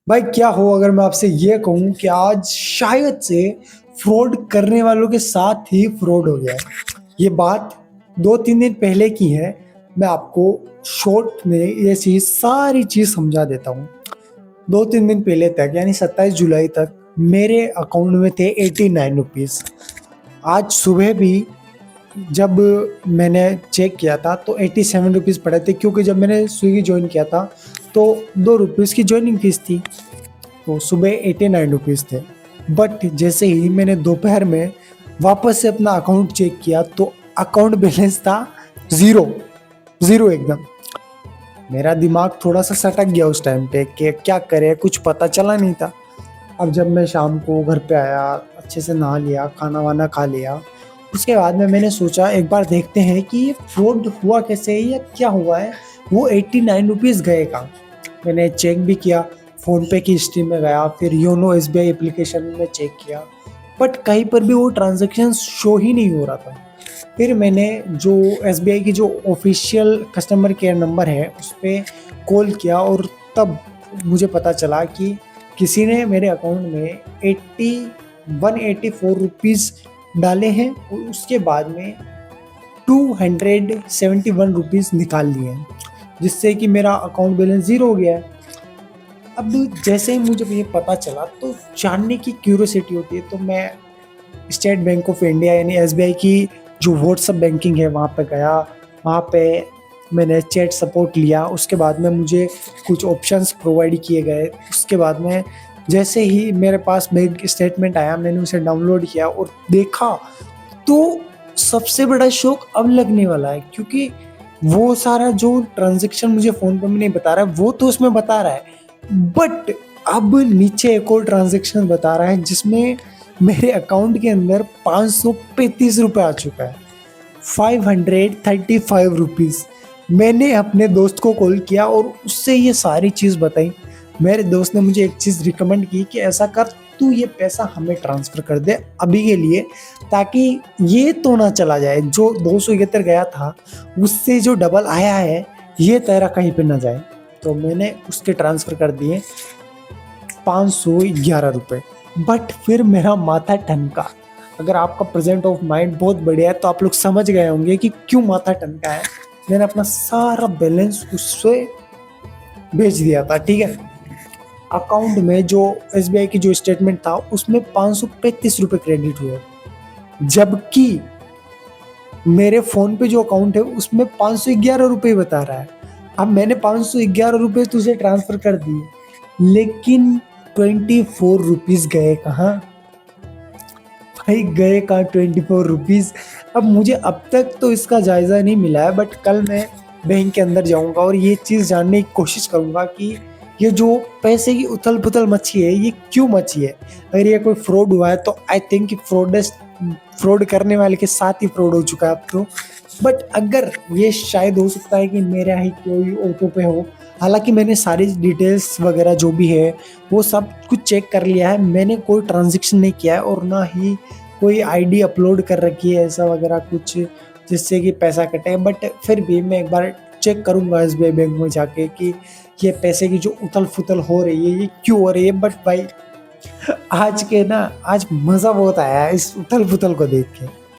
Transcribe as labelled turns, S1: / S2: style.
S1: भाई क्या हो अगर मैं आपसे ये कहूं कि आज शायद से फ्रॉड करने वालों के साथ ही फ्रॉड हो गया है। ये बात 2-3 दिन पहले की है। मैं आपको शॉर्ट में ये चीज सारी चीज समझा देता हूँ। 2-3 दिन पहले तक यानी 27 जुलाई तक मेरे अकाउंट में थे 89 रुपीज। आज सुबह भी जब मैंने चेक किया था तो 87 रुपीज पड़े थे, क्योंकि जब मैंने स्विगी ज्वाइन किया था तो 2 रुपीज की ज्वाइनिंग फीस थी। तो सुबह 89 रुपीज़ थे। बट जैसे ही मैंने दोपहर में वापस से अपना अकाउंट चेक किया तो अकाउंट बैलेंस था ज़ीरो, ज़ीरो एकदम। मेरा दिमाग थोड़ा सा सटक गया उस टाइम पे कि क्या करे, कुछ पता चला नहीं था। अब जब मैं शाम को घर पे आया, अच्छे से नहा लिया, खाना वाना खा लिया, उसके बाद में मैंने सोचा एक बार देखते हैं कि ये फ्रॉड हुआ कैसे है या क्या हुआ है। वो 89 रुपीज़ गए कहाँ। मैंने चेक भी किया, फ़ोन पे की हिस्ट्री में गया, फिर योनो एसबीआई एप्लीकेशन में चेक किया, बट कहीं पर भी वो ट्रांजैक्शन शो ही नहीं हो रहा था। फिर मैंने जो एसबीआई की जो ऑफिशियल कस्टमर केयर नंबर है उस पर कॉल किया, और तब मुझे पता चला कि किसी ने मेरे अकाउंट में 184 डाले हैं और उसके बाद में 271 रुपीज़ निकाल लिए हैं, जिससे कि मेरा अकाउंट बैलेंस ज़ीरो हो गया है। अब जैसे ही मुझे ये पता चला तो जानने की क्यूरियोसिटी होती है, तो मैं स्टेट बैंक ऑफ इंडिया यानी एसबीआई की जो व्हाट्सएप बैंकिंग है वहाँ पे गया। वहाँ पे मैंने चैट सपोर्ट लिया, उसके बाद में मुझे कुछ ऑप्शंस प्रोवाइड किए गए। उसके बाद में जैसे ही मेरे पास बैंक स्टेटमेंट आया मैंने उसे डाउनलोड किया और देखा, तो सबसे बड़ा शौक अब लगने वाला है, क्योंकि वो सारा जो ट्रांजैक्शन मुझे फ़ोन पे में नहीं बता रहा है वो तो उसमें बता रहा है, बट अब नीचे एक और ट्रांजैक्शन बता रहा है जिसमें मेरे अकाउंट के अंदर 535 रुपये आ चुका है, 535 रुपीज़। मैंने अपने दोस्त को कॉल किया और उससे ये सारी चीज़ बताई। मेरे दोस्त ने मुझे एक चीज़ रिकमेंड की कि ऐसा कर, तू ये पैसा हमें ट्रांसफ़र कर दे अभी के लिए, ताकि ये तो ना चला जाए जो 271 गया था उससे जो डबल आया है ये तेरा कहीं पे ना जाए। तो मैंने उसके ट्रांसफ़र कर दिए 511 रुपये। बट फिर मेरा माथा ठनका। अगर आपका प्रेजेंट ऑफ माइंड बहुत बढ़िया है तो आप लोग समझ गए होंगे कि क्यों माथा ठनका है। मैंने अपना सारा बैलेंस उससे भेज दिया था, ठीक है। अकाउंट में जो एसबीआई की जो स्टेटमेंट था उसमें 535 रुपये क्रेडिट हुए, जबकि मेरे फ़ोन पे जो अकाउंट है उसमें 511 रुपये बता रहा है। अब मैंने 511 रुपये तुझे ट्रांसफ़र कर दिए, लेकिन 24 रुपीज़ गए कहाँ भाई, गए कहाँ 24 रुपीज़। अब मुझे अब तक तो इसका जायज़ा नहीं मिला है, बट कल मैं बैंक के अंदर जाऊंगा और ये चीज़ जानने की कोशिश करूंगा कि ये जो पैसे की उथल पुथल मची है ये क्यों मची है। अगर ये कोई फ्रॉड हुआ है तो आई थिंक कि फ्रॉड करने वाले के साथ ही फ्रॉड हो चुका है अब तो। बट अगर ये शायद हो सकता है कि मेरा ही कोई ऑटो पे हो। हालांकि मैंने सारी डिटेल्स वगैरह जो भी है वो सब कुछ चेक कर लिया है, मैंने कोई ट्रांजैक्शन नहीं किया है और ना ही कोई आईडी अपलोड कर रखी है ऐसा वगैरह कुछ जिससे कि पैसा कटे। बट फिर भी मैं एक बार चेक करूंगा एसबीआई बैंक में जाके कि ये पैसे की जो उथल फुथल हो रही है ये क्यों हो रही है। बट भाई आज मज़ा बहुत आया है इस उथल पुथल को देख के।